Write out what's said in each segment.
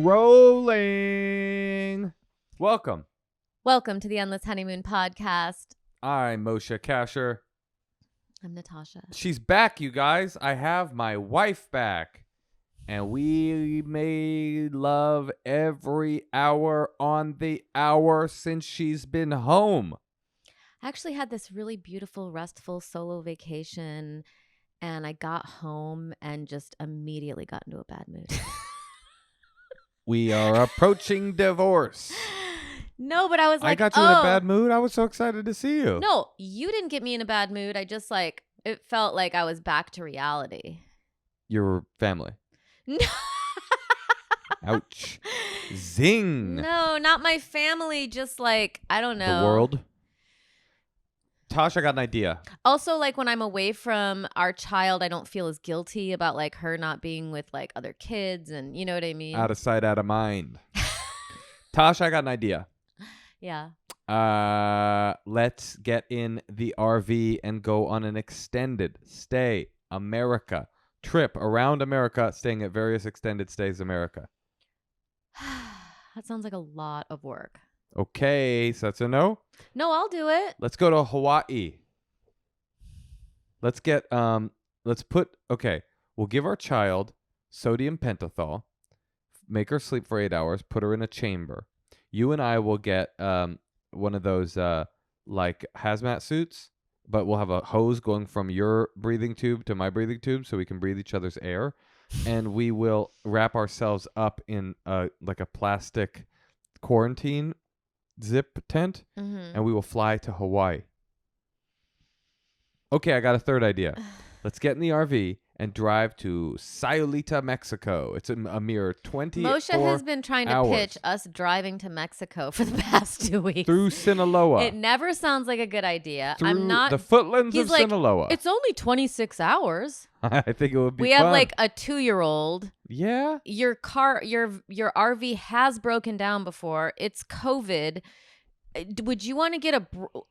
Rolling. Welcome. Welcome to the Endless Honeymoon podcast. I'm Moshe Kasher. I'm Natasha. She's back, you guys. I have my wife back. And we made love every hour on the hour since she's been home. I actually had this really beautiful, restful solo vacation, and I got home and just immediately got into a bad mood. We are approaching divorce. No, but I was like, I got you in a bad mood. I was so excited to see you. No, you didn't get me in a bad mood. I just it felt like I was back to reality. Your family. No. Ouch. Zing. No, not my family. Just I don't know. The world. Tosh, I got an idea. Also, when I'm away from our child, I don't feel as guilty about her not being with other kids, and you know what I mean? Out of sight, out of mind. Tosh, I got an idea. Yeah. Let's get in the RV and go on an extended stay America trip around America, staying at various extended stays America. That sounds like a lot of work. Okay, so that's a no? No, I'll do it. Let's go to Hawaii. We'll give our child sodium pentothal, make her sleep for 8 hours, put her in a chamber. You and I will get one of those hazmat suits, but we'll have a hose going from your breathing tube to my breathing tube so we can breathe each other's air. And we will wrap ourselves up in a plastic quarantine zip tent, and we will fly to Hawaii. Okay, I got a third idea. Let's get in the RV and drive to Sayulita, Mexico. It's a mere 24 Moshe has been trying to pitch us driving to Mexico for the past 2 weeks. Through Sinaloa. It never sounds like a good idea. Through the footlands of Sinaloa. It's only 26 hours. I think it would be We fun. have a 2-year-old. Yeah. Your RV has broken down before. It's COVID. Would you want to get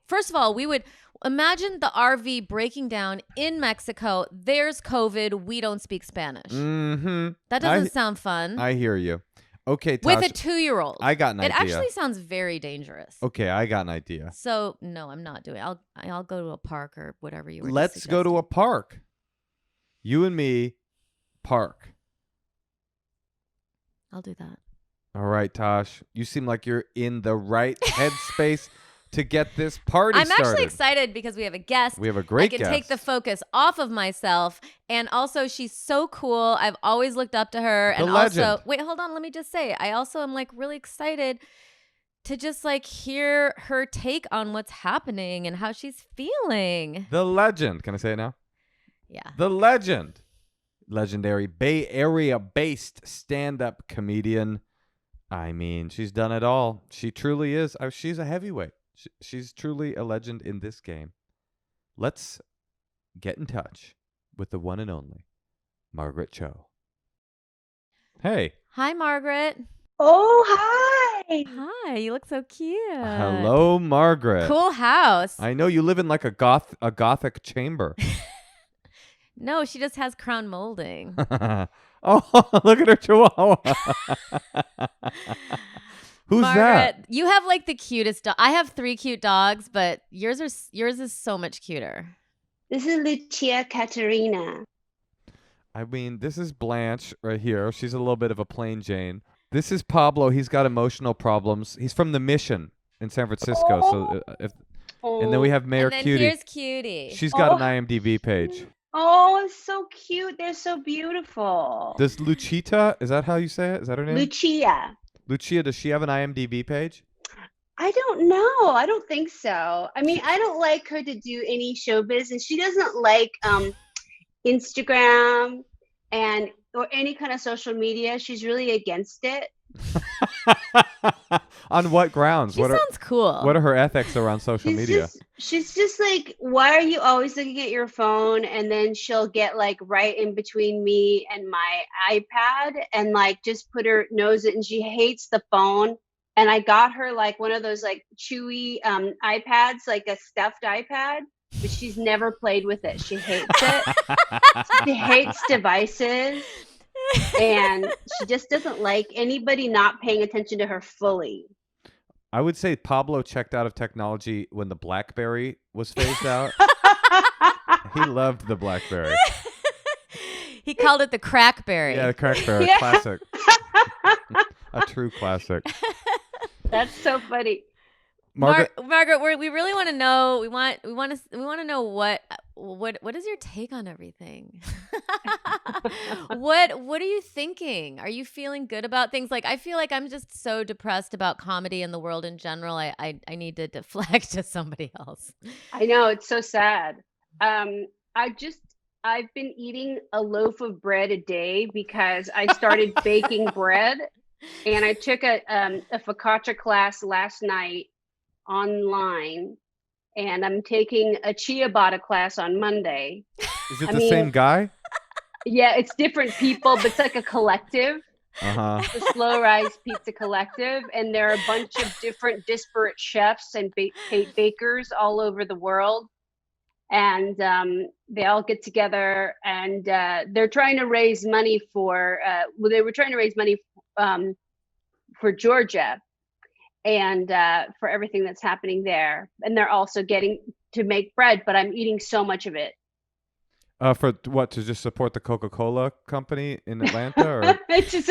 first of all, we would imagine the RV breaking down in Mexico. There's COVID. We don't speak Spanish. Mm-hmm. That doesn't sound fun. I hear you. Okay, Tasha, with a 2-year-old. I got an idea. It actually sounds very dangerous. Okay, I got an idea. So no, I'm not doing it. I'll go to a park or whatever you were Let's go to a park. You and me, park. I'll do that. All right, Tosh. You seem like you're in the right headspace to get this party started. I'm actually excited because we have a guest. We have a great guest. I can take the focus off of myself. And also, she's so cool. I've always looked up to her. The and legend. Also, wait, hold on. Let me just say, I also am really excited to just hear her take on what's happening and how she's feeling. The legend. Can I say it now? Yeah. The legend. Legendary Bay Area-based stand-up comedian. I mean, she's done it all. She truly is. She's a heavyweight. She's truly a legend in this game. Let's get in touch with the one and only Margaret Cho. Hey. Hi, Margaret. Oh, hi. Hi. You look so cute. Hello, Margaret. Cool house. I know you live in a gothic chamber. No, she just has crown molding. Oh, look at her chihuahua. Who's Margaret, that? You have the cutest dog. I have 3 cute dogs, but yours is so much cuter. This is Lucia Katerina. I mean, this is Blanche right here. She's a little bit of a plain Jane. This is Pablo. He's got emotional problems. He's from the Mission in San Francisco. Oh. And then we have Mayor and then Cutie. Here's Cutie. She's got an IMDb page. Oh, it's so cute. They're so beautiful. Does Luchita, is that how you say it? Is that her name? Lucia. Lucia, does she have an IMDb page? I don't know. I don't think so. I mean, I don't like her to do any showbiz, and she doesn't like Instagram or any kind of social media. She's really against it. On what grounds? She sounds cool. What are her ethics around social media? She's just why are you always looking at your phone? And then she'll get right in between me and my iPad and just put her nose in. And she hates the phone. And I got her one of those chewy iPads, a stuffed iPad, but she's never played with it. She hates it. She hates devices. and she just doesn't like anybody not paying attention to her fully. I would say Pablo checked out of technology when the BlackBerry was phased out. He loved the BlackBerry. He called it the crackberry. Yeah, the crackberry, Yeah. classic. A true classic. That's so funny. Margaret, Margaret, we really want to know. We want to know what is your take on everything? What are you thinking? Are you feeling good about things? Like, I feel like I'm just so depressed about comedy and the world in general. I need to deflect to somebody else. I know, it's so sad. I've been eating a loaf of bread a day because I started baking bread, and I took a focaccia class last night online, and I'm taking a ciabatta class on Monday. is it the same guy? Yeah, it's different people, but it's like a collective. Uh-huh. The Slow Rise Pizza Collective, and there are a bunch of different disparate chefs and bakers all over the world, and they all get together, and they're trying to raise money for they were trying to raise money for Georgia, and for everything that's happening there, and they're also getting to make bread, but I'm eating so much of it. For what, to just support the Coca-Cola company in Atlanta? Or? It's just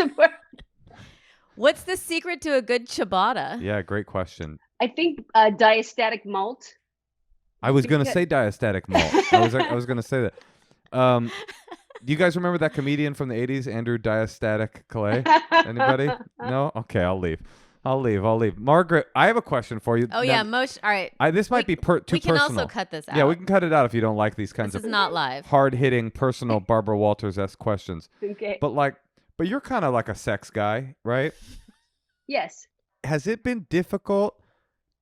What's the secret to a good ciabatta? Yeah, great question. I think diastatic malt. I was going to say diastatic malt. I was going to say that. Do you guys remember that comedian from the 80s, Andrew Diastatic Calais? Anybody? No? Okay, I'll leave. Margaret, I have a question for you. Oh, yeah, Moshe. All right. This might be too personal. We can also cut this out. Yeah, we can cut it out if you don't like these kinds This of is not live. hard-hitting, personal Barbara Walters-esque questions. Okay. But you're kind of like a sex guy, right? Yes. Has it been difficult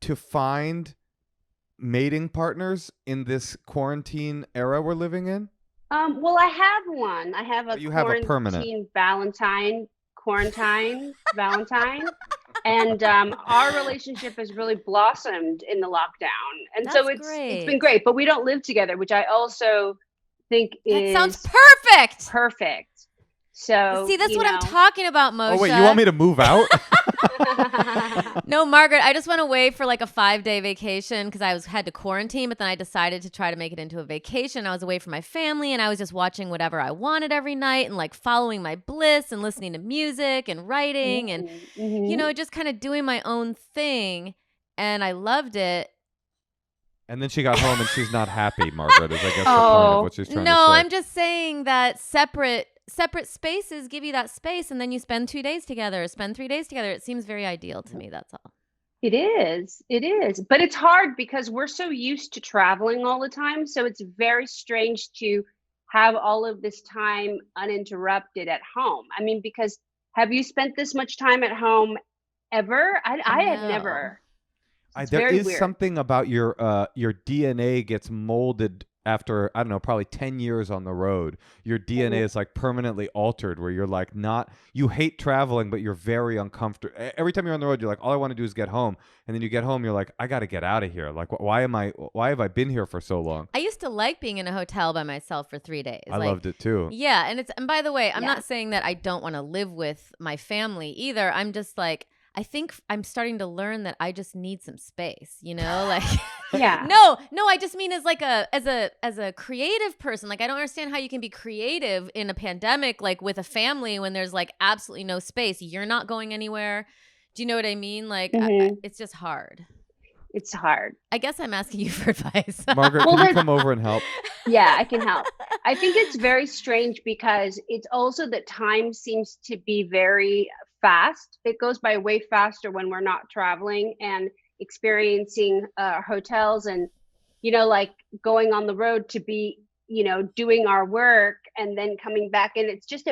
to find mating partners in this quarantine era we're living in? Well, I have one. I have a You have a permanent quarantine Valentine. And our relationship has really blossomed in the lockdown. And so it's been great, but we don't live together, which I also think that sounds perfect. Perfect. So see, that's what I'm talking about, Moshe. Oh wait, you want me to move out? No, Margaret, I just went away for like a 5-day vacation because I had to quarantine, but then I decided to try to make it into a vacation. I was away from my family, and I was just watching whatever I wanted every night and like following my bliss and listening to music and writing and, you know, just kind of doing my own thing. And I loved it. And then she got home and she's not happy, Margaret, is I guess the point of what she's trying to say. No, I'm just saying that separate spaces give you that space, and then you spend 2 days together, spend 3 days together. It seems very ideal to me. That's all. It is. But it's hard because we're so used to traveling all the time. So it's very strange to have all of this time uninterrupted at home. I mean, because have you spent this much time at home ever? I had never. There is something about your DNA gets molded after, I don't know, probably 10 years on the road. Your DNA is like permanently altered where you're like you hate traveling, but you're very uncomfortable. Every time you're on the road, you're like, all I want to do is get home. And then you get home, you're like, I got to get out of here. Like, why have I been here for so long? I used to like being in a hotel by myself for 3 days. I loved it too. Yeah. And by the way, I'm not saying that I don't want to live with my family either. I'm just like, I think I'm starting to learn that I just need some space, you know, like, yeah. No, I just mean as a creative person. Like, I don't understand how you can be creative in a pandemic, like with a family when there's like absolutely no space. You're not going anywhere. Do you know what I mean? Like, it's just hard. It's hard. I guess I'm asking you for advice. Margaret, can you come over and help? Yeah, I can help. I think it's very strange because it's also that time seems to be very fast. It goes by way faster when we're not traveling and experiencing hotels and, you know, like going on the road to be, you know, doing our work and then coming back. And it's just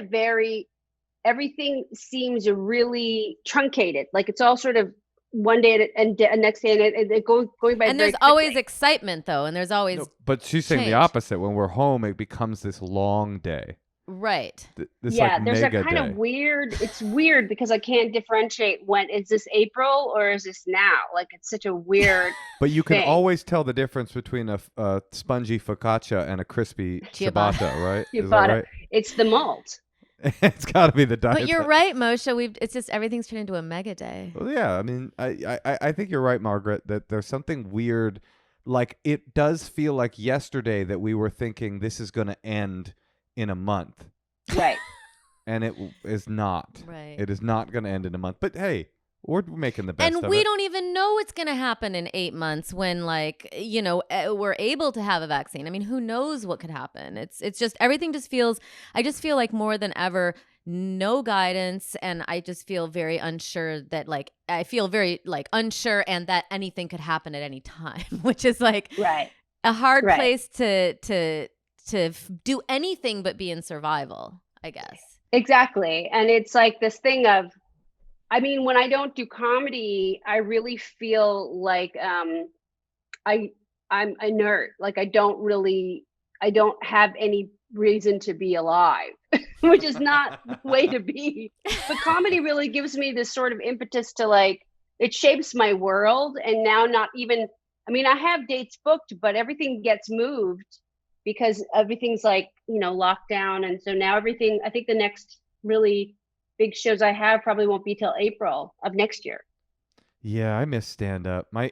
everything seems really truncated. Like it's all sort of one day and next day and it goes going by. And there's always excitement though. And there's always. No, but she's saying the opposite. When we're home, it becomes this long day. Right. There's a kind of weird. It's weird because I can't differentiate when is this April or is this now? Like it's such a weird. But you can always tell the difference between a spongy focaccia and a crispy ciabatta, right? Ciabatta. Right? It's the malt. It's got to be the diet. But you're right, Moshe. It's just everything's turned into a mega day. Well, yeah. I mean, I think you're right, Margaret, that there's something weird. Like, it does feel like yesterday that we were thinking this is going to end in a month. Right. And it is not. Right. It is not going to end in a month. But hey, we're making the best of it. And we don't even know what's going to happen in 8 months when, like, we're able to have a vaccine. I mean, who knows what could happen? It's just everything just feels. I just feel like more than ever, no guidance, and I just feel very unsure that unsure and that anything could happen at any time, which is like Right. a hard Right. place to do anything but be in survival, I guess. Exactly. And it's like this thing of, I mean, when I don't do comedy, I really feel like I'm inert. Like I don't have any reason to be alive, which is not the way to be. But comedy really gives me this sort of impetus to, like, it shapes my world. And now I have dates booked, but everything gets moved because everything's like, locked down. And so now I think the next really big shows I have probably won't be till April of next year. Yeah, I miss stand-up. My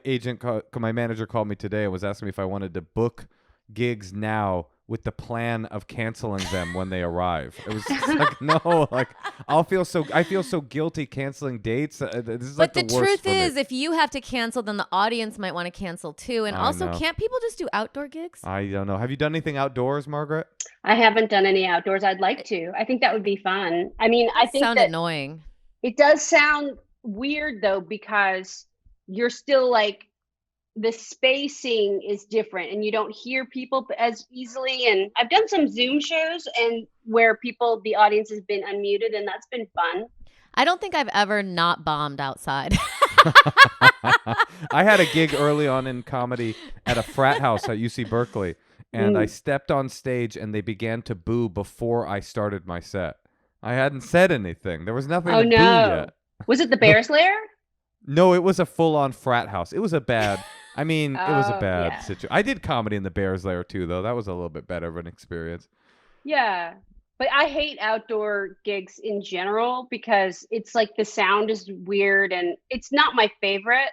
my manager called me today and was asking me if I wanted to book gigs now with the plan of canceling them when they arrive. It was just like, no, like I feel so guilty canceling dates. This is like But the worst truth for me. is, if you have to cancel, then the audience might want to cancel too. And I also, know. can't people just do outdoor gigs? I don't know. Have you done anything outdoors, Margaret? I haven't done any outdoors. I'd like to. I think that would be fun. I mean, I think Sound that annoying. it does sound weird though, because you're still like, the spacing is different and you don't hear people as easily. And I've done some Zoom shows and where the audience has been unmuted, and that's been fun. I don't think I've ever not bombed outside. I had a gig early on in comedy at a frat house at UC Berkeley, and I stepped on stage and they began to boo before I started my set. I hadn't said anything. There was nothing to boo yet. Was it the Bears Lair? No, it was a full-on frat house. It was a bad. I mean, it was a Oh, bad yeah. situation. I did comedy in the Bears Lair too, though. That was a little bit better of an experience. Yeah. But I hate outdoor gigs in general because it's like the sound is weird and it's not my favorite.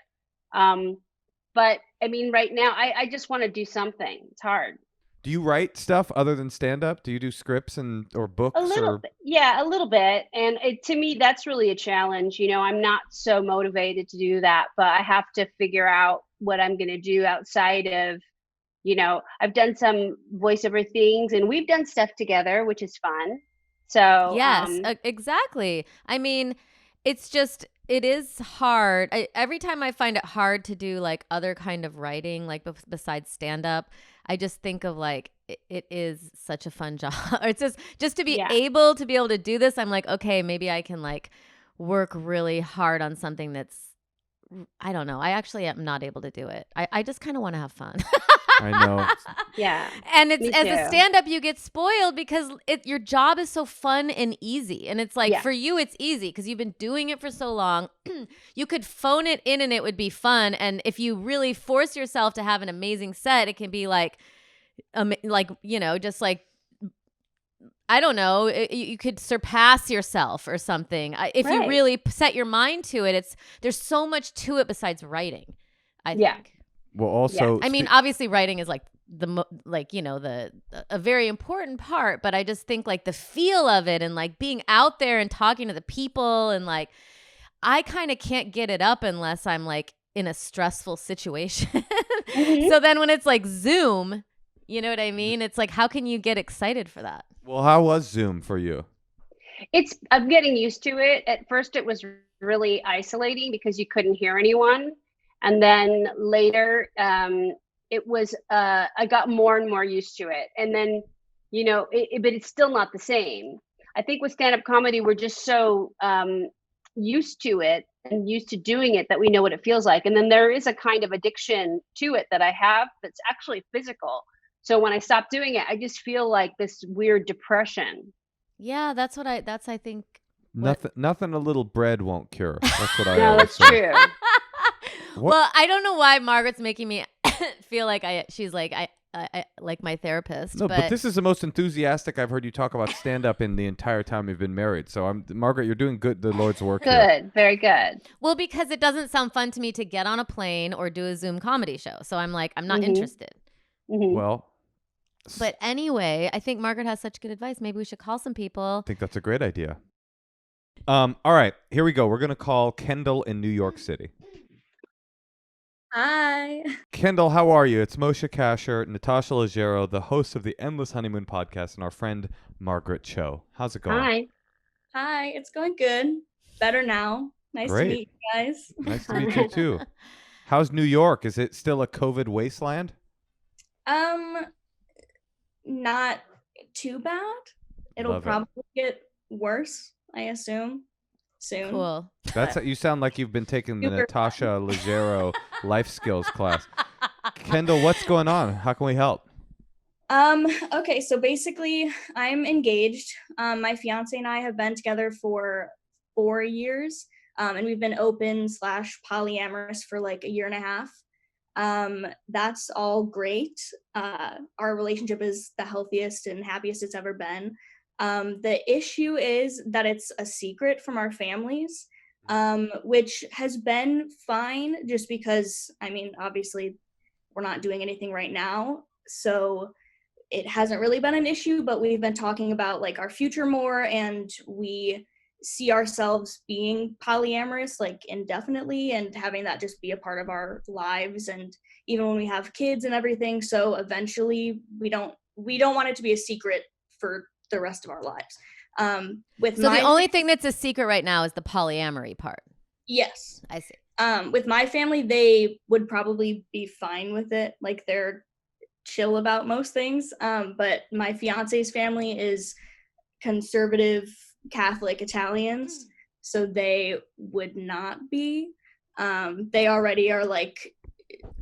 But I mean, right now, I just want to do something. It's hard. Do you write stuff other than stand-up? Do you do scripts or books? A little or bit. Yeah, a little bit. And to me, that's really a challenge. I'm not so motivated to do that, but I have to figure out what I'm going to do outside of, I've done some voiceover things and we've done stuff together, which is fun. So Yes, exactly. I mean, it is hard. Every time I find it hard to do like other kind of writing, like besides stand up, I just think of like, it is such a fun job. It's just to be able to do this. I'm like, okay, maybe I can like work really hard on something that's, I don't know. I actually am not able to do it. I just kind of want to have fun. I know. yeah. And it's Me as a too. stand-up, you get spoiled because your job is so fun and easy. And it's like, Yeah. for you, it's easy because you've been doing it for so long. You could phone it in and it would be fun. And if you really force yourself to have an amazing set, it can be like just like, I don't know, you could surpass yourself or something. If you Right. really set your mind to it, there's so much to it besides writing, I Yeah. think. Well, also, I mean, obviously writing is like a very important part, but I just think like the feel of it and like being out there and talking to the people and like, I kind of can't get it up unless I'm like in a stressful situation. Mhm. So then when it's like Zoom, you know what I mean? It's like, how can you get excited for that? well, how was Zoom for you? I'm getting used to it. At first it was really isolating because you couldn't hear anyone. And then later, it was, I got more and more used to it. And then, but it's still not the same. I think with stand-up comedy, we're just so used to it and used to doing it that we know what it feels like. And then there is a kind of addiction to it that I have that's actually physical. So when I stop doing it, I just feel like this weird depression. Yeah, that's I think. Nothing a little bread won't cure. That's what I No, always that's say. true. What? Well, I don't know why Margaret's making me feel like she's like, like my therapist. No, but this is the most enthusiastic I've heard you talk about stand-up in the entire time you've been married. So Margaret, you're doing good. The Lord's work here. Good, very good. Well, because it doesn't sound fun to me to get on a plane or do a Zoom comedy show. So I'm like, I'm not interested. Well, but anyway, I think Margaret has such good advice. Maybe we should call some people. I think that's a great idea. All right, here we go. We're going to call Kendall in New York City. Hi. Kendall, how are you? It's Moshe Kasher, Natasha Leggero, the host of the Endless Honeymoon podcast, and our friend Margaret Cho. How's it going? Hi, it's going good. Better now. Nice to meet you guys. Nice to meet you too. How's New York? Is it still a COVID wasteland? Not too bad. It'll probably get worse, I assume, soon. Cool. You sound like you've been taking the Natasha Leggero life skills class. Kendall, what's going on? How can we help? Okay, so basically I'm engaged. My fiance and I have been together for 4 years. And we've been open / polyamorous for like a year and a half. That's all great. Our relationship is the healthiest and happiest it's ever been. The issue is that it's a secret from our families, which has been fine just because, I mean, obviously we're not doing anything right now. So it hasn't really been an issue, but we've been talking about like our future more, and we see ourselves being polyamorous like indefinitely and having that just be a part of our lives, and even when we have kids and everything. So eventually we don't want it to be a secret for the rest of our lives. The only thing that's a secret right now is the polyamory part. Yes. I see. With my family, they would probably be fine with it. Like they're chill about most things. But my fiance's family is conservative Catholic Italians, so they would not be. They already are like,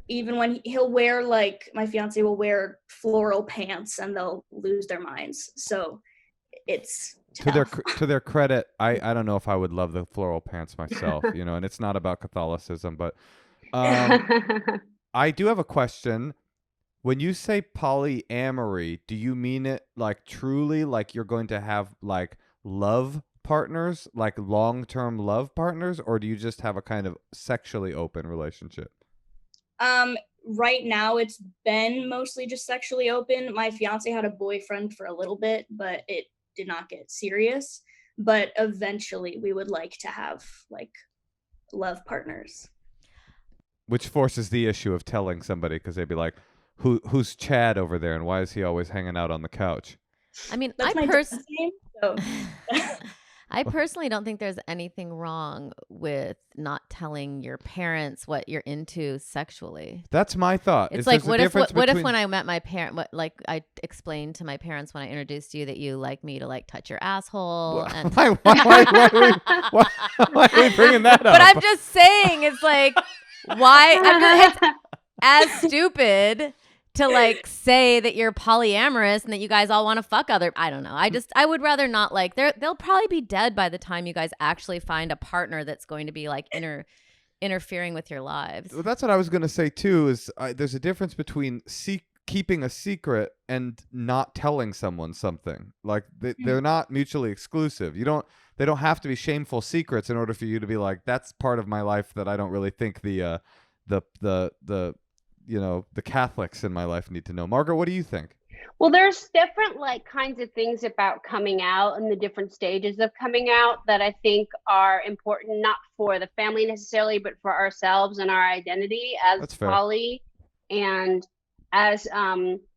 even when he'll wear, like, my fiance will wear floral pants and they'll lose their minds. So it's tough. To their credit, I don't know if I would love the floral pants myself, and it's not about Catholicism, but I do have a question. When you say polyamory, do you mean it like truly like you're going to have like love partners, like long-term love partners, or do you just have a kind of sexually open relationship? Right now it's been mostly just sexually open. My fiance had a boyfriend for a little bit, but it did not get serious. But eventually we would like to have like love partners. Which forces the issue of telling somebody, because they'd be like, who's Chad over there and why is he always hanging out on the couch? I mean, that's my dad's name, so. I personally don't think there's anything wrong with not telling your parents what you're into sexually. That's my thought. It's like, what if when I met my parent, I explained to my parents when I introduced you that you like me to like touch your asshole. And why are we bringing that up? But I'm just saying, it's like, why? It's as stupid to like say that you're polyamorous and that you guys all want to fuck other. I don't know. I would rather not, like, they'll probably be dead by the time you guys actually find a partner that's going to be like interfering with your lives. Well, that's what I was going to say too, is there's a difference between keeping a secret and not telling someone something. Like they're not mutually exclusive. They don't have to be shameful secrets in order for you to be like, that's part of my life that I don't really think the Catholics in my life need to know. Margaret, what do you think? Well, there's different like kinds of things about coming out and the different stages of coming out that I think are important, not for the family necessarily, but for ourselves and our identity as poly and as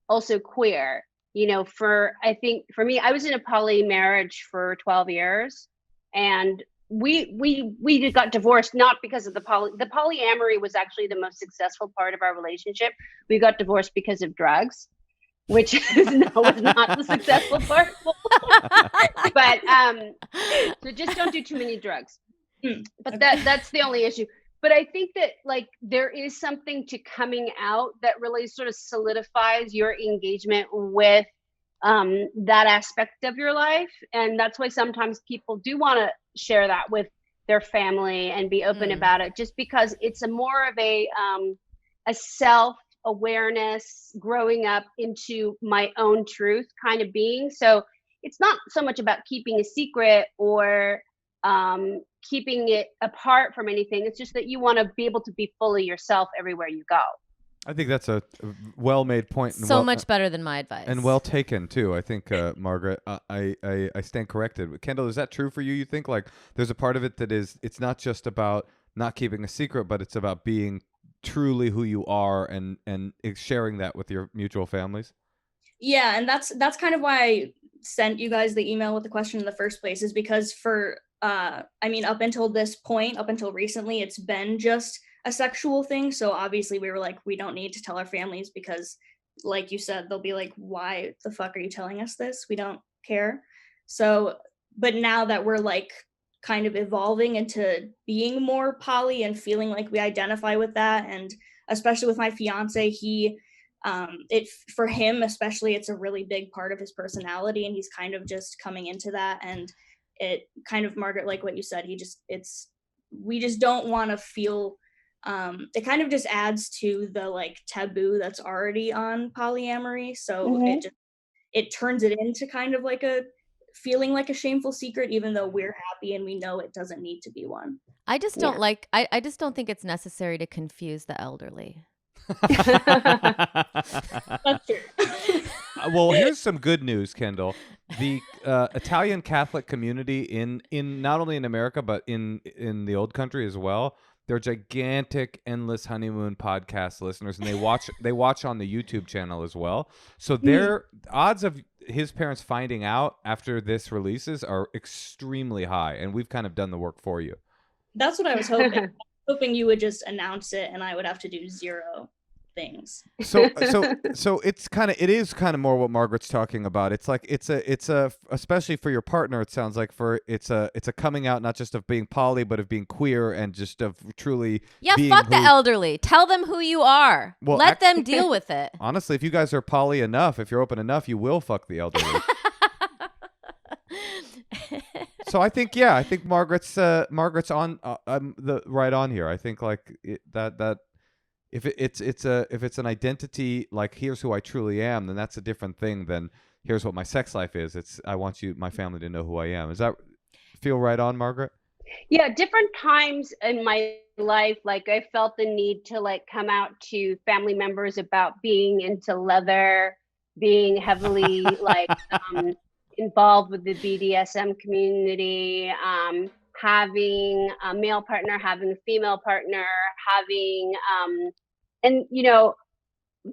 also queer. For me, I was in a poly marriage for 12 years, and we got divorced not because of the polyamory was actually the most successful part of our relationship. We got divorced because of drugs, which was not the successful part. But so just don't do too many drugs. But that's the only issue. But I think that like there is something to coming out that really sort of solidifies your engagement with that aspect of your life. And that's why sometimes people do want to share that with their family and be open about it, just because it's a more of a self self-awareness, growing up into my own truth kind of being. So it's not so much about keeping a secret or keeping it apart from anything. It's just that you want to be able to be fully yourself everywhere you go. I think that's a well-made point. And So much better than my advice. And well taken, too. I think, Margaret, I stand corrected. Kendall, is that true for you? You think, like, there's a part of it that is, it's not just about not keeping a secret, but it's about being truly who you are and sharing that with your mutual families? Yeah, and that's kind of why I sent you guys the email with the question in the first place, is because for I mean, up until this point, up until recently, it's been just a sexual thing. So obviously we were like, we don't need to tell our families because, like you said, they'll be like, why the fuck are you telling us this? We don't care. So, but now that we're like kind of evolving into being more poly and feeling like we identify with that, and especially with my fiance, he it for him especially, it's a really big part of his personality, and he's kind of just coming into that. And it kind of, Margaret, like what you said, we just don't want to feel it kind of just adds to the like taboo that's already on polyamory. So it turns it into kind of like a feeling like a shameful secret, even though we're happy and we know it doesn't need to be one. I just don't like, I just don't think it's necessary to confuse the elderly. That's true. Well, here's some good news, Kendall. The Italian Catholic community in not only in America but in the old country as well, they're gigantic Endless Honeymoon podcast listeners, and they watch on the YouTube channel as well. So their odds of his parents finding out after this releases are extremely high, and we've kind of done the work for you. That's what I was hoping. I was hoping you would just announce it and I would have to do zero things. So it is kind of more what Margaret's talking about. It's like it's a especially for your partner, it sounds like it's a coming out, not just of being poly, but of being queer and just of truly fuck the elderly. Tell them who you are. Well, let them deal with it. Honestly, if you guys are poly enough, if you're open enough, you will fuck the elderly. So I think Margaret's on the right on here. I think like that if it's an identity, like here's who I truly am, then that's a different thing than here's what my sex life is. It's I want my family to know who I am. Does that feel right on, Margaret? Yeah, different times in my life, like I felt the need to like come out to family members about being into leather, being heavily like involved with the BDSM community, having a male partner, having a female partner, having and you know,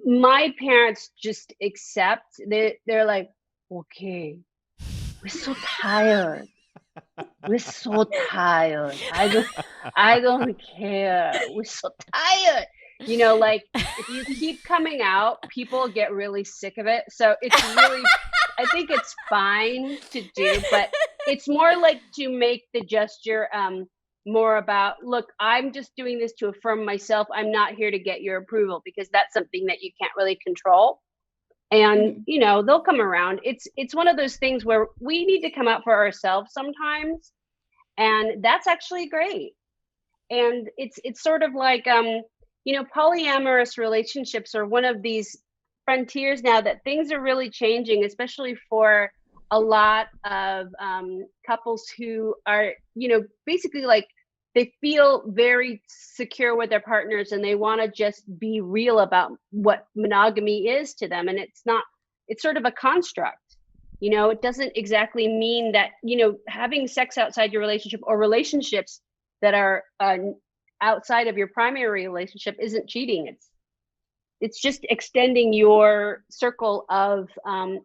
my parents just accept. They're like, okay, we're so tired. We're so tired. I don't care. We're so tired. You know, like if you keep coming out, people get really sick of it. So it's really, I think it's fine to do, but it's more like to make the gesture more about, look, I'm just doing this to affirm myself. I'm not here to get your approval, because that's something that you can't really control. And, you know, they'll come around. It's one of those things where we need to come out for ourselves sometimes. And that's actually great. And it's sort of like, you know, polyamorous relationships are one of these frontiers now that things are really changing, especially for a lot of couples who are, you know, basically like they feel very secure with their partners and they want to just be real about what monogamy is to them. And it's sort of a construct. You know, it doesn't exactly mean that, you know, having sex outside your relationship or relationships that are outside of your primary relationship isn't cheating. It's just extending your circle of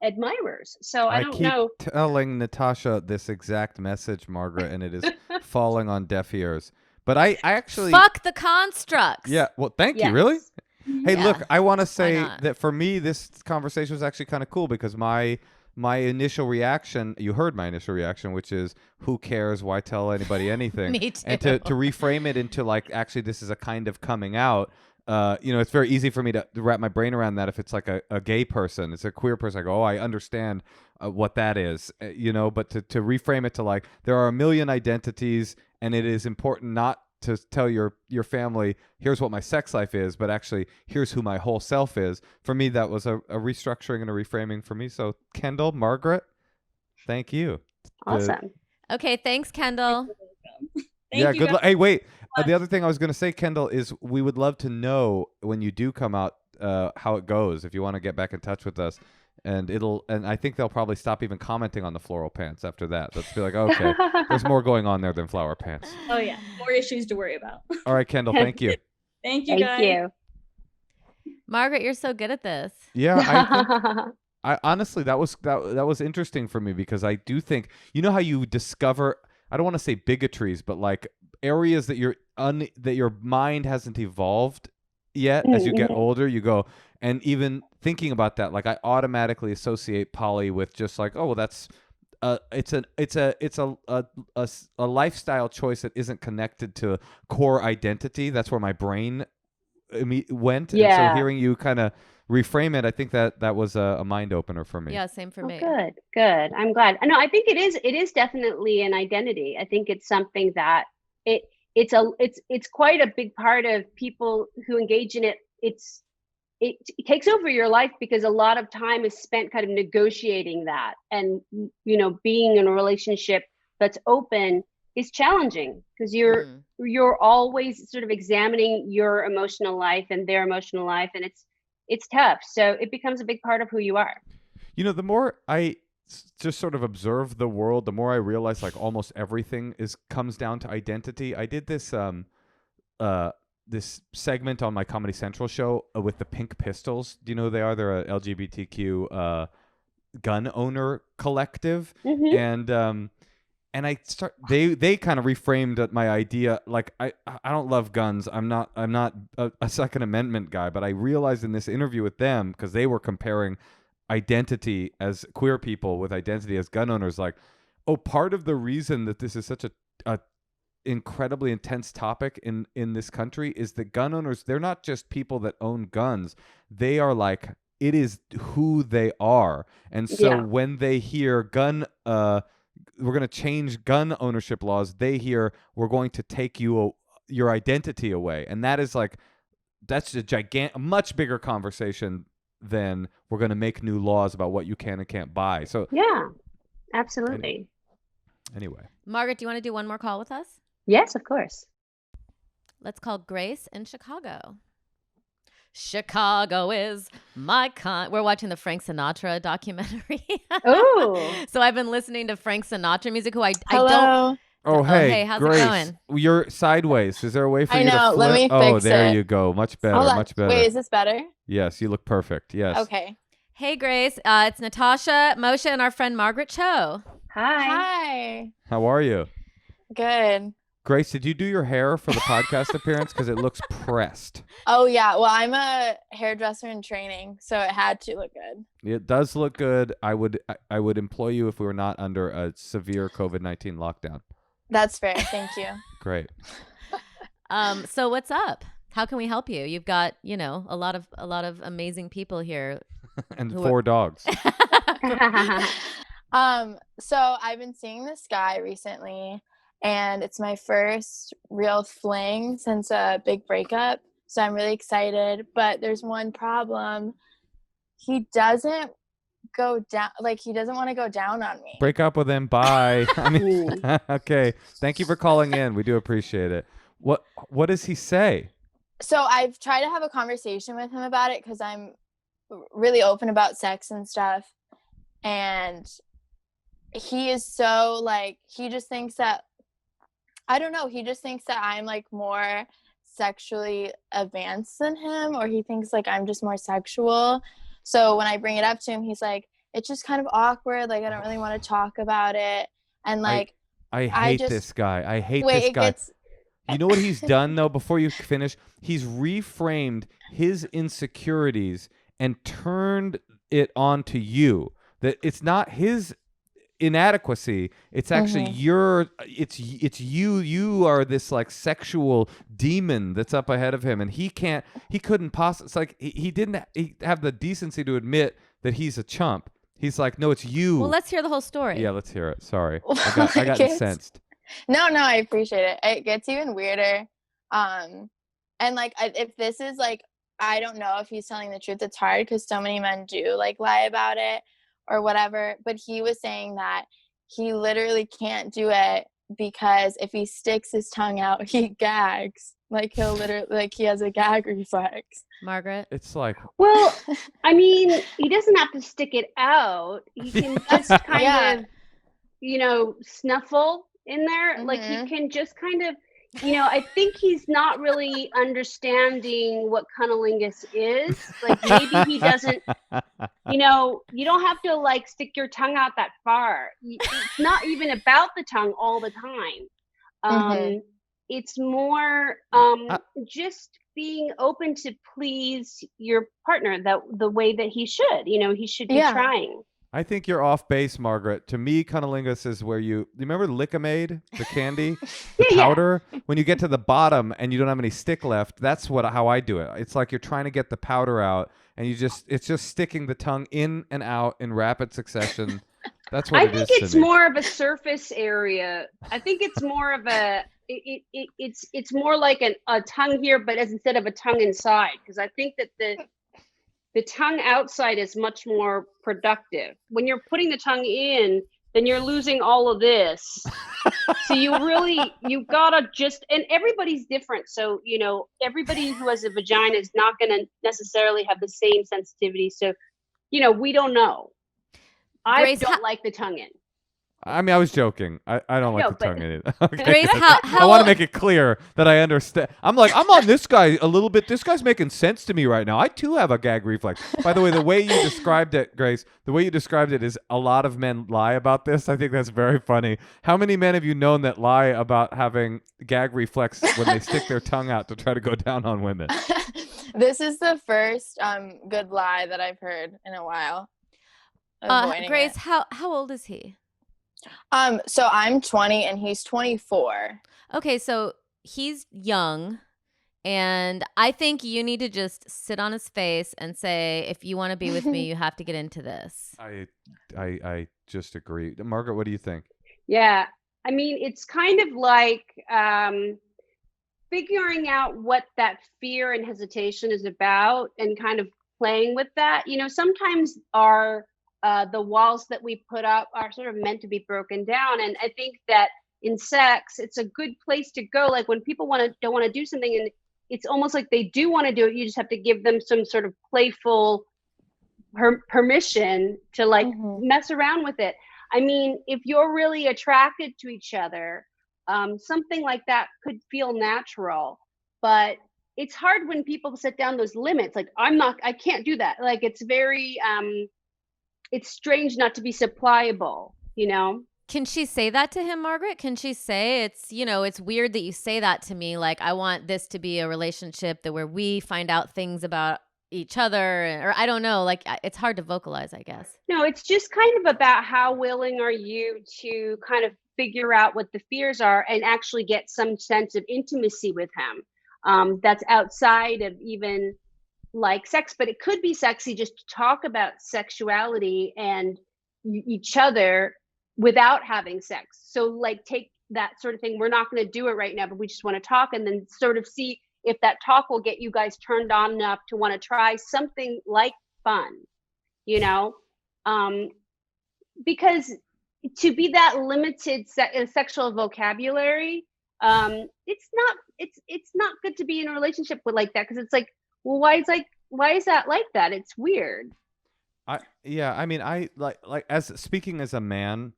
admirers. So I don't know. I keep telling Natasha this exact message, Margaret, and it is falling on deaf ears. But I actually fuck the constructs. Yeah. Well, thank you. Really? Hey, Yeah. look, I want to say that for me, this conversation was actually kind of cool because my initial reaction, you heard my initial reaction, which is, who cares? Why tell anybody anything? Me too. And to reframe it into like, actually, this is a kind of coming out. You know, it's very easy for me to wrap my brain around that if it's like a gay person, it's a queer person. I go, oh, I understand what that is, you know, but to reframe it to like, there are a million identities and it is important not to tell your family, here's what my sex life is, but actually here's who my whole self is. For me, that was a restructuring and a reframing for me. So Kendall, Margaret, thank you. Awesome. Okay, thanks, Kendall. Thank you good guys luck. Hey, wait. much. The other thing I was going to say, Kendall, is we would love to know when you do come out how it goes. If you want to get back in touch with us, and I think they'll probably stop even commenting on the floral pants after that. They'll just be like, okay, there's more going on there than flower pants. Oh yeah, more issues to worry about. All right, Kendall, thank you. Thank you Thank guys. you. Margaret, you're so good at this. Yeah, I think I honestly that was interesting for me, because I do think, you know how you discover, I don't want to say bigotries, but like areas that that your mind hasn't evolved yet as you get older, you go, and even thinking about that, like I automatically associate poly with just like, oh well, that's it's a lifestyle choice that isn't connected to core identity. That's where my brain went. Yeah. And so hearing you kind of reframe it, I think that was a mind opener for me. Yeah, same for me. Good. I'm glad. No, I think it is definitely an identity. I think it's something that it's quite a big part of people who engage in it. It takes over your life, because a lot of time is spent kind of negotiating that, and being in a relationship that's open is challenging, because you're always sort of examining your emotional life and their emotional life, and it's tough. So it becomes a big part of who you are. The more I just sort of observe the world, the more I realize like almost everything comes down to identity. I did this this segment on my Comedy Central show with the Pink Pistols. Do you know who they are? They're a LGBTQ gun owner collective, and they kind of reframed my idea. Like I don't love guns. I'm not a Second Amendment guy, but I realized in this interview with them, because they were comparing identity as queer people with identity as gun owners, like, oh, part of the reason that this is such a incredibly intense topic in this country is that gun owners, they're not just people that own guns. They are like, it is who they are. And so when they hear we're going to change gun ownership laws, they hear we're going to take your identity away. And that is like, that's a much bigger conversation than we're going to make new laws about what you can and can't buy. So yeah, absolutely. Anyway, Margaret, do you want to do one more call with us? Yes, of course. Let's call Grace in Chicago. Chicago is my We're watching the Frank Sinatra documentary. Oh. So I've been listening to Frank Sinatra music, who I Hello. don't. Oh, hey, how's Grace, it going? You're sideways. Is there a way for I you know, to flip? let me Oh, fix there it. you go. Much better. Hold on. Much better. Wait, is this better? Yes, you look perfect. Yes. Okay. Hey, Grace. It's Natasha, Moshe, and our friend Margaret Cho. Hi. Hi. How are you? Good. Grace, did you do your hair for the podcast appearance? Because it looks pressed. Oh, yeah. Well, I'm a hairdresser in training, so it had to look good. It does look good. I would employ you if we were not under a severe COVID-19 lockdown. That's fair. Thank you. Great. So what's up? How can we help you? You've got, a lot of amazing people here. And 4 dogs. So I've been seeing this guy recently, and it's my first real fling since a big breakup. So I'm really excited, but there's one problem. He doesn't go down, he doesn't want to go down on me. Break up with him. Bye. I mean, okay. Thank you for calling in. We do appreciate it. What does he say? So I've tried to have a conversation with him about it, because I'm really open about sex and stuff. And he is so he just thinks that, I don't know, he just thinks that I'm more sexually advanced than him, or he thinks I'm just more sexual. So when I bring it up to him, he's like, it's just kind of awkward. I don't really want to talk about it. And I hate this guy. I hate this guy. You know what he's done, though, before you finish? He's reframed his insecurities and turned it onto you. That it's not his inadequacy, it's actually you are this sexual demon that's up ahead of him, and he couldn't possibly, he didn't have the decency to admit that he's a chump. He's like, no, it's you. Well, let's hear the whole story. Yeah, let's hear it. Sorry. I got incensed. No, I appreciate it. It gets even weirder. And like if this is like, I don't know if he's telling the truth. It's hard because so many men do like lie about it or whatever. But he was saying that he literally can't do it because if he sticks his tongue out, he gags. Like he'll literally, like he has a gag reflex. Margaret? It's like, Well, I mean, he doesn't have to stick it out. He can just kind of, you know, snuffle in there. Like he can just kind of, you know, I think he's not really understanding what cunnilingus is. Like maybe he doesn't, you know, you don't have to like stick your tongue out that far. It's not even about the tongue all the time. It's more just being open to please your partner the way that he should. You know, he should be trying. I think you're off base, Margaret. To me, cunnilingus is where you remember Lick-O-Maid, the candy, the powder? When you get to the bottom and you don't have any stick left, that's how I do it. It's like you're trying to get the powder out and it's just sticking the tongue in and out in rapid succession. That's what it is to me. I think it's more of a surface area. I think it's more of a it's more like a tongue here, but instead of a tongue inside, because I think that the tongue outside is much more productive. When you're putting the tongue in, then you're losing all of this. So you gotta just, and everybody's different. So, you know, everybody who has a vagina is not going to necessarily have the same sensitivity. So, you know, we don't know. I don't like the tongue in. I mean, I was joking. I don't like the tongue in it. Okay. Grace, I want to make it clear that I understand. I'm on this guy a little bit. This guy's making sense to me right now. I too have a gag reflex. By the way, the way you described it, Grace, the way you described it is a lot of men lie about this. I think that's very funny. How many men have you known that lie about having gag reflex when they stick their tongue out to try to go down on women? This is the first good lie that I've heard in a while. Grace, how old is he? So I'm 20 and he's 24. Okay, so he's young, and I think you need to just sit on his face and say, if you want to be with me, you have to get into this. I just agree. Margaret, what do you think? Yeah, I mean, it's kind of like figuring out what that fear and hesitation is about and kind of playing with that. You know, sometimes the walls that we put up are sort of meant to be broken down. And I think that in sex, it's a good place to go. Like when people don't want to do something and it's almost like they do want to do it, you just have to give them some sort of playful permission to like mess around with it. I mean, if you're really attracted to each other, something like that could feel natural, but it's hard when people set down those limits. Like I can't do that. Like it's very, it's strange not to be supplyable, you know? Can she say that to him, Margaret? Can she say it's weird that you say that to me? Like, I want this to be a relationship where we find out things about each other, or I don't know. Like, it's hard to vocalize, I guess. No, it's just kind of about how willing are you to kind of figure out what the fears are and actually get some sense of intimacy with him. That's outside of even like sex, but it could be sexy just to talk about sexuality and each other without having sex. So like take that sort of thing. We're not going to do it right now, but we just want to talk and then sort of see if that talk will get you guys turned on enough to want to try something like fun, you know? Because to be that limited sexual vocabulary, it's not good to be in a relationship with like that. Cause it's like, well, why is that like that? It's weird. I mean, I like as speaking as a man,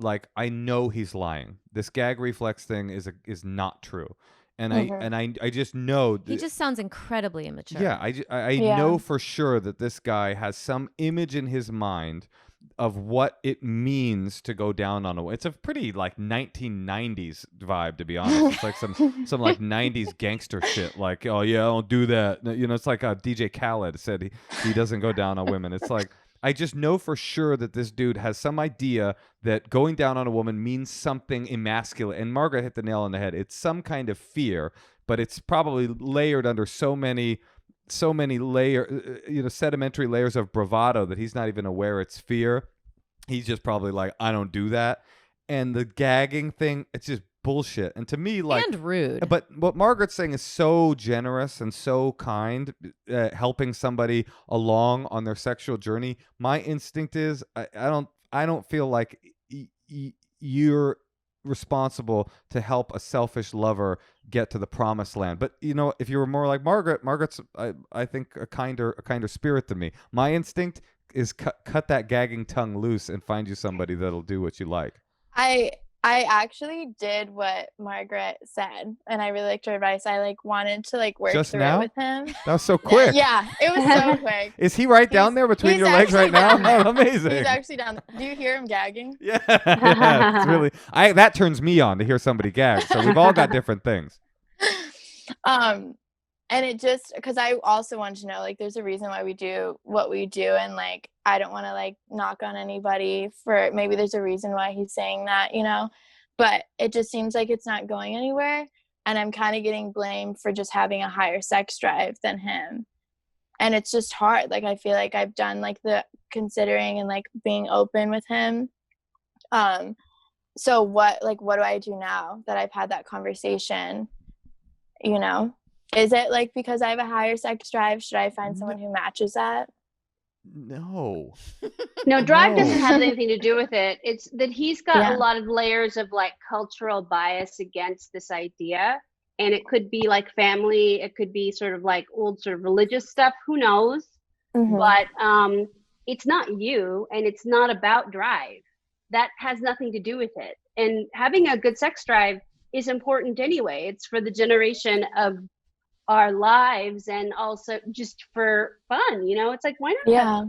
like I know he's lying. This gag reflex thing is not true. And I just know he just sounds incredibly immature. Yeah, I know for sure that this guy has some image in his mind of what it means to go down on a woman. It's a pretty like 1990s vibe, to be honest. It's like some like 90s gangster shit. Like, oh yeah, I don't do that. You know, it's like DJ Khaled said he doesn't go down on women. It's like I just know for sure that this dude has some idea that going down on a woman means something emasculate. And Margaret hit the nail on the head. It's some kind of fear, but it's probably layered under so many sedimentary layers of bravado that he's not even aware it's fear. He's just probably like, I don't do that. And the gagging thing, it's just bullshit. And to me, like, and rude. but what Margaret's saying is so generous and so kind, helping somebody along on their sexual journey. My instinct is I don't feel like you're responsible to help a selfish lover get to the promised land. But you know, if you were more like Margaret's I think a kinder spirit than me. My instinct is cut that gagging tongue loose and find you somebody that'll do what you like. I actually did what Margaret said, and I really liked her advice. I like wanted to like work Just through now? it with him. That was so quick. Yeah, it was so quick. Is he right down there between he's your legs right actually now? down Oh, amazing. He's actually down. Do you hear him gagging? Yeah, it's really. That turns me on to hear somebody gag. So we've all got different things. And it just because I also wanted to know, like, there's a reason why we do what we do, and like I don't want to like knock on anybody for maybe there's a reason why he's saying that, you know, but it just seems like it's not going anywhere, and I'm kind of getting blamed for just having a higher sex drive than him, and it's just hard. Like I feel like I've done like the considering and like being open with him. So what do I do now that I've had that conversation, you know? Is it like because I have a higher sex drive? Should I find someone who matches that? No. No, drive doesn't have No. anything to do with it. It's that he's got a lot of layers of like cultural bias against this idea. And it could be like family, it could be sort of like old sort of religious stuff, who knows? Mhm. But it's not you, and it's not about drive. That has nothing to do with it. And having a good sex drive is important anyway. It's for the generation of our lives, and also just for fun, you know. It's like, why not? Yeah.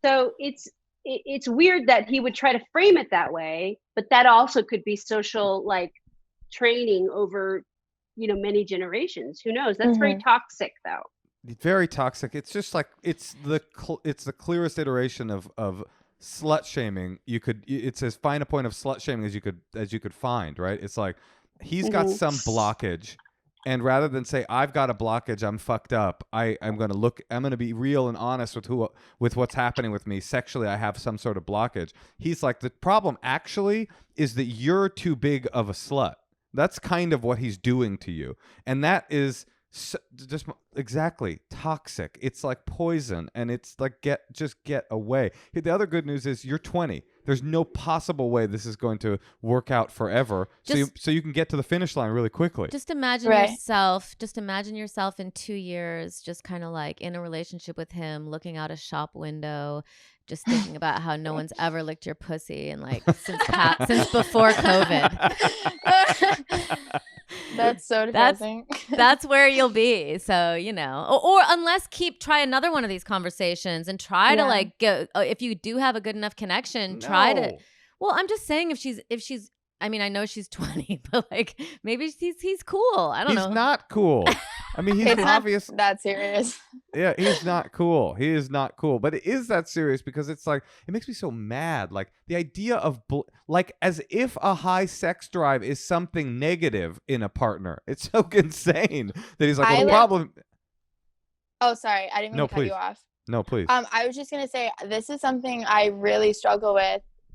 So it's weird that he would try to frame it that way, but that also could be social like training over, you know, many generations. Who knows? That's very toxic, though. Very toxic. It's just like it's the clearest iteration of slut shaming. It's as fine a point of slut shaming as you could find, right? It's like he's got some blockage. And rather than say, I've got a blockage, I'm fucked up, I'm going to be real and honest with what's happening with me. Sexually, I have some sort of blockage. He's like, the problem actually is that you're too big of a slut. That's kind of what he's doing to you. And that is just exactly toxic. It's like poison, and it's like get away. The other good news is you're 20. There's no possible way this is going to work out forever. So you can get to the finish line really quickly. Just imagine yourself. Just imagine yourself in 2 years, just kind of like in a relationship with him, looking out a shop window, just thinking about how no one's ever licked your pussy, and like since before COVID. That's so depressing. That's where you'll be. So, you know, or unless try another one of these conversations and try to like go, if you do have a good enough connection, try to, well, I'm just saying if she's, I mean, I know she's 20, but like maybe he's cool. I don't know. He's not cool. I mean, he's obvious. Not that serious. Yeah, he's not cool. He is not cool. But it is that serious because it's like, it makes me so mad. Like the idea of, like as if a high sex drive is something negative in a partner. It's so insane that he's like, well, the problem. Oh, sorry. I didn't mean to cut you off. No, please. I was just going to say, this is something I really struggle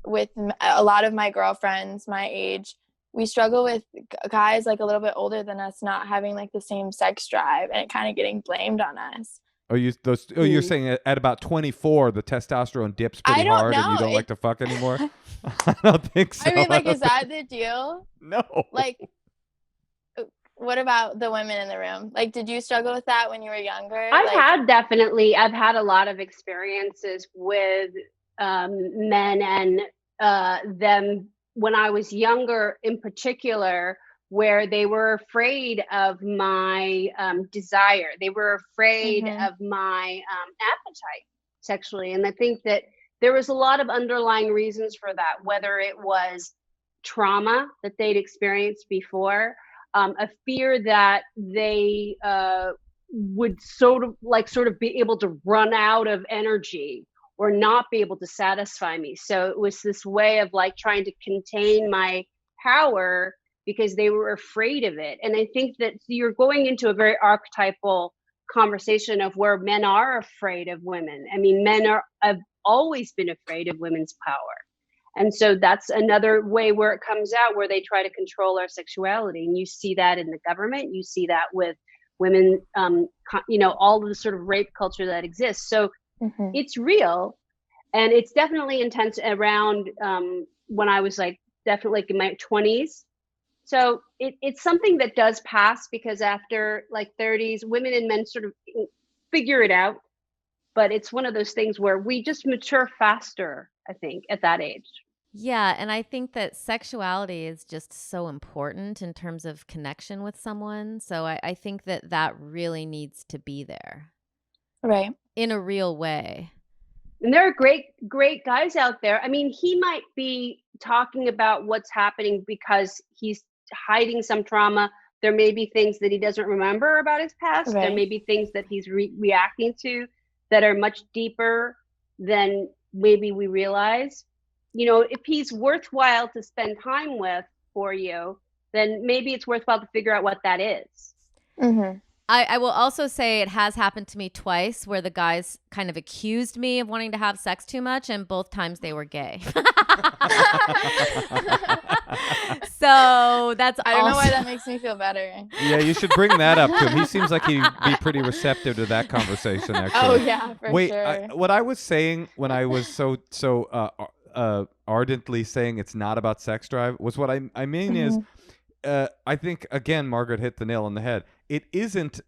with a lot of my girlfriends my age. We struggle with guys like a little bit older than us not having like the same sex drive, and it kind of getting blamed on us. You're saying at about 24 the testosterone dips pretty hard and you don't like to fuck anymore? I don't think so. I mean, like, is that the deal? No. Like, what about the women in the room? Like, did you struggle with that when you were younger? I've had a lot of experiences with men and them when I was younger, in particular, where they were afraid of my desire. They were afraid of my appetite sexually. And I think that there was a lot of underlying reasons for that, whether it was trauma that they'd experienced before, a fear that they would sort of be able to run out of energy or not be able to satisfy me. So it was this way of like trying to contain my power because they were afraid of it. And I think that you're going into a very archetypal conversation of where men are afraid of women. I mean, have always been afraid of women's power. And so that's another way where it comes out, where they try to control our sexuality. And you see that in the government. You see that with women, all of the sort of rape culture that exists. So it's real. And it's definitely intense around when I was like definitely like in my 20s. So it's something that does pass, because after like 30s, women and men sort of figure it out. But it's one of those things where we just mature faster, I think, at that age. Yeah, and I think that sexuality is just so important in terms of connection with someone. So I think that really needs to be there. Right. In a real way. And there are great guys out there. I mean, he might be talking about what's happening because he's hiding some trauma. There may be things that he doesn't remember about his past. Right. There may be things that he's reacting to that are much deeper than maybe we realize. If he's worthwhile to spend time with for you, then maybe it's worthwhile to figure out what that is. I will also say it has happened to me twice where the guys kind of accused me of wanting to have sex too much, and both times they were gay. So that's I don't know why that makes me feel better. Yeah, you should bring that up to him. He seems like he'd be pretty receptive to that conversation, actually. Oh, yeah, for Wait, sure. what I was saying when I was so ardently saying it's not about sex drive was what I mean is, I think, again, Margaret hit the nail on the head. It isn't.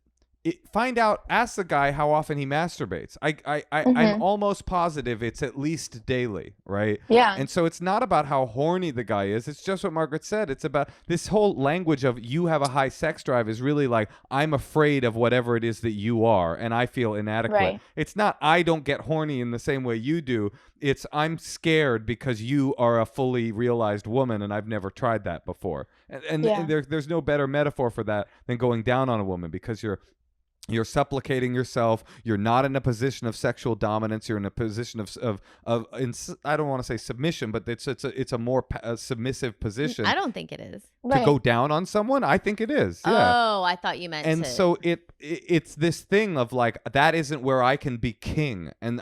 Ask the guy how often he masturbates. I'm almost positive it's at least daily, right? Yeah. And so it's not about how horny the guy is. It's just what Margaret said. It's about this whole language of you have a high sex drive is really like, I'm afraid of whatever it is that you are, and I feel inadequate. Right. It's not I don't get horny in the same way you do. It's I'm scared because you are a fully realized woman and I've never tried that before. And there's no better metaphor for that than going down on a woman, because you're supplicating yourself. You're not in a position of sexual dominance. You're in a position of I don't want to say submission, but it's a more submissive position. I don't think it is. To go down on someone. I think it is. Yeah. Oh, I thought you meant. And so it's this thing of like, that isn't where I can be king. And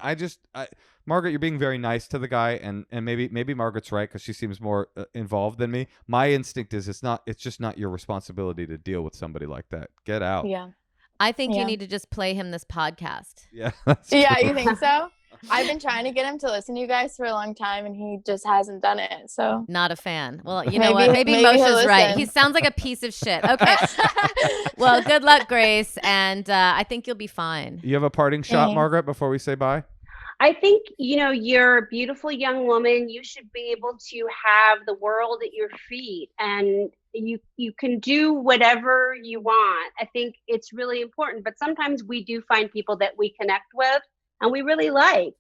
Margaret, you're being very nice to the guy, and maybe Margaret's right because she seems more involved than me. My instinct is it's just not your responsibility to deal with somebody like that. Get out. Yeah. I think you need to just play him this podcast. Yeah. Yeah, you think so? I've been trying to get him to listen to you guys for a long time, and he just hasn't done it. So not a fan. Well, you know what? Maybe Moshe's right. He sounds like a piece of shit. Okay. Well, good luck, Grace, and I think you'll be fine. You have a parting shot, Margaret, before we say bye? I think, you're a beautiful young woman. You should be able to have the world at your feet, and you can do whatever you want. I think it's really important. But sometimes we do find people that we connect with and we really like.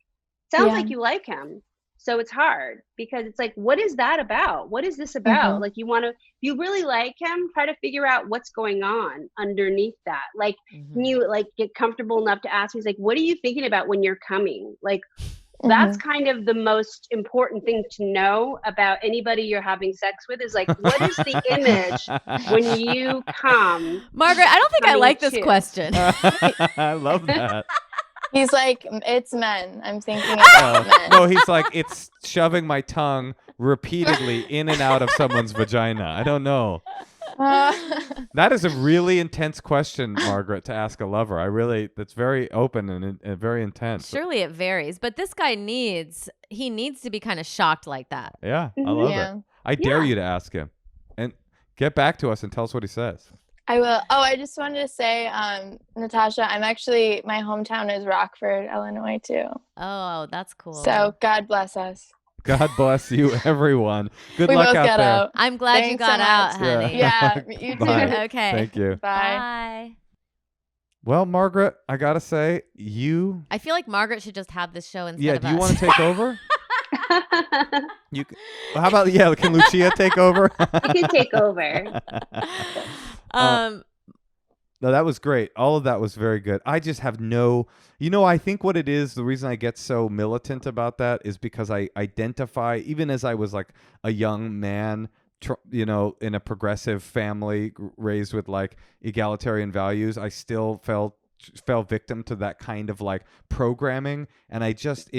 Sounds like you like him. So it's hard because it's like, what is that about? What is this about? Like, if you really like him, try to figure out what's going on underneath that. Like, can you like get comfortable enough to ask me, like, what are you thinking about when you're coming? Like, that's kind of the most important thing to know about anybody you're having sex with, is like, what is the image when you come? Margaret, I don't think I like this question. I love that. He's like, it's men. I'm thinking about men. No, he's like, it's shoving my tongue repeatedly in and out of someone's vagina. I don't know. That is a really intense question, Margaret, to ask a lover. That's very open and very intense. Surely it varies, but this guy needs to be kind of shocked like that. Yeah, I love it. I dare you to ask him, and get back to us and tell us what he says. I will. Oh, I just wanted to say, Natasha, my hometown is Rockford, Illinois, too. Oh, that's cool. So God bless us. God bless you, everyone. Good we luck both out got there. Out. I'm glad you got out, honey. Yeah, you too. Bye. Okay. Thank you. Bye. Well, Margaret, I gotta say, I feel like Margaret should just have this show instead of us. Do you want to take over? How about can Lucia take over? You can take over. No, that was great. All of that was very good. I just have I think what it is, the reason I get so militant about that is because I identify, even as I was like a young man, in a progressive family raised with like egalitarian values, I still fell victim to that kind of like programming. And it just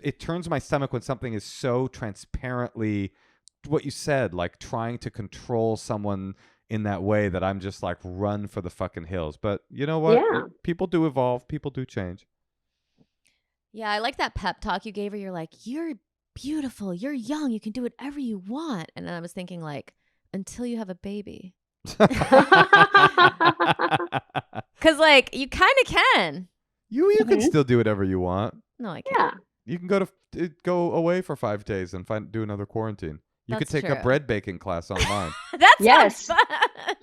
it turns my stomach when something is so transparently what you said, like trying to control someone in that way that I'm just like run for the fucking hills. But you know what? Yeah. People do evolve. People do change. Yeah, I like that pep talk you gave her. You're like, you're beautiful. You're young. You can do whatever you want. And then I was thinking, like, until you have a baby. Because, like, you kind of can. You can still do whatever you want. No, I can't. Yeah. You can go away for 5 days and do another quarantine. You could That's take a true. bread baking class online. That sounds Yes. fun.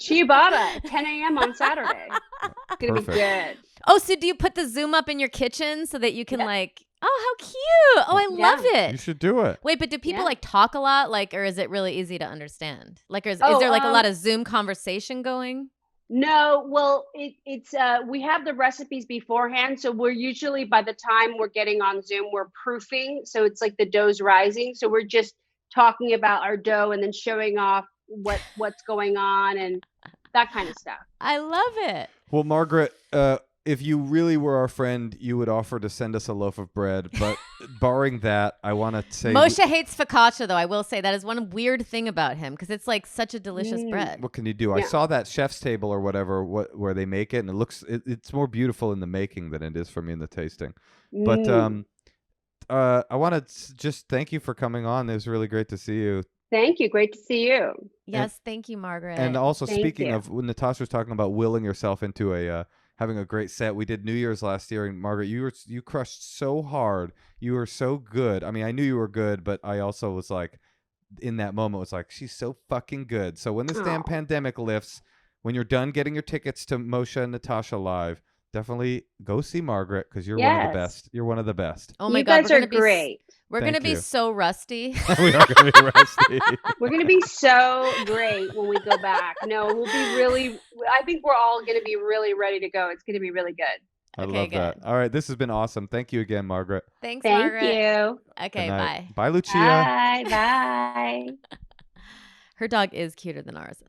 Ciabatta, 10 a.m. on Saturday. It's going to be Perfect. good. Oh, so do you put the Zoom up in your kitchen so that you can like, oh, how cute. Oh, I love You it. should do it. Wait, but do people Yeah. like talk a lot? Like, or is it really easy to understand? Like, is Oh, there like a lot of Zoom conversation going? No, well, it's we have the recipes beforehand, so we're usually by the time we're getting on Zoom, we're proofing, so it's like the dough's rising. So we're just talking about our dough and then showing off what's going on and that kind of stuff. I love it. Well, Margaret, if you really were our friend, you would offer to send us a loaf of bread. But barring that, I want to say Moshe hates focaccia, though. I will say that is one weird thing about him because it's like such a delicious bread. what can you do? I Yeah. saw that chef's table or whatever where they make it, and it's more beautiful in the making than it is for me in the tasting. But I want to just thank you for coming on. It was really great to see you. Thank you. Great to see you. Yes, thank you, Margaret. And also, Thank speaking you. of when Natasha was talking about willing yourself into having a great set, we did New Year's last year, and Margaret, you crushed so hard. You were so good. I mean, I knew you were good, but I also was like, in that moment, was like, she's so fucking good. So when this damn Aw. pandemic lifts, when you're done getting your tickets to Moshe and Natasha live, definitely go see Margaret because you're one of the Yes. best. You're one of the best. oh my You God, guys we're are gonna be great. we're Thank gonna be you. so rusty. We are going to be rusty. We're going to be so great when we go back. No, we'll be really, I think we're all going to be really ready to go. It's going to be really good. I Okay, love that. good. All right, this has been awesome. Thank you again, Margaret. Thanks, Thank Margaret. you. Okay, Good night. bye. Bye, Lucia. Bye. Bye. Her dog is cuter than ours.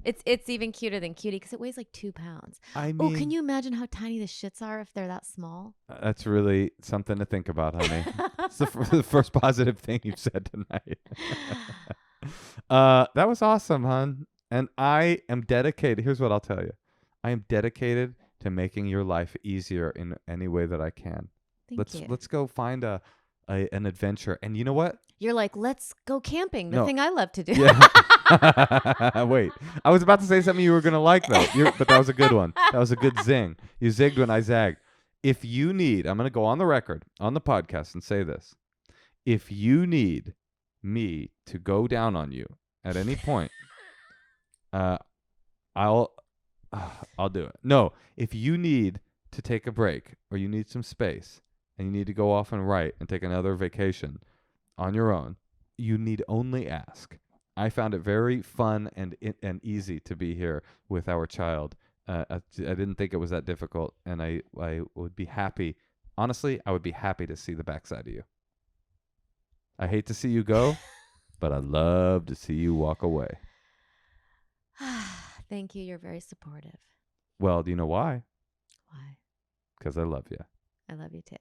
It's even cuter than Cutie because it weighs like 2 pounds. I mean, Oh, can you imagine how tiny the shits are if they're that small? That's really something to think about, honey. It's the first positive thing you've said tonight. That was awesome, hon. And I am dedicated. Here's what I'll tell you. I am dedicated to making your life easier in any way that I can. Thank you. Let's go find an adventure. And you know what? You're like, let's go camping. The No. thing I love to do. Yeah. Wait. I was about to say something you were going to like, though. But that was a good one. That was a good zing. You zigged when I zagged. If you need, I'm going to go on the record, on the podcast, and say this. If you need me to go down on you at any point, I'll do it. No, if you need to take a break or you need some space and you need to go off and write and take another vacation on your own, you need only ask. I found it very fun and easy to be here with our child. I didn't think it was that difficult, and I would be happy. Honestly, I would be happy to see the backside of you. I hate to see you go, but I love to see you walk away. Thank you. You're very supportive. Well, do you know why? Why? Because I love you. I love you too.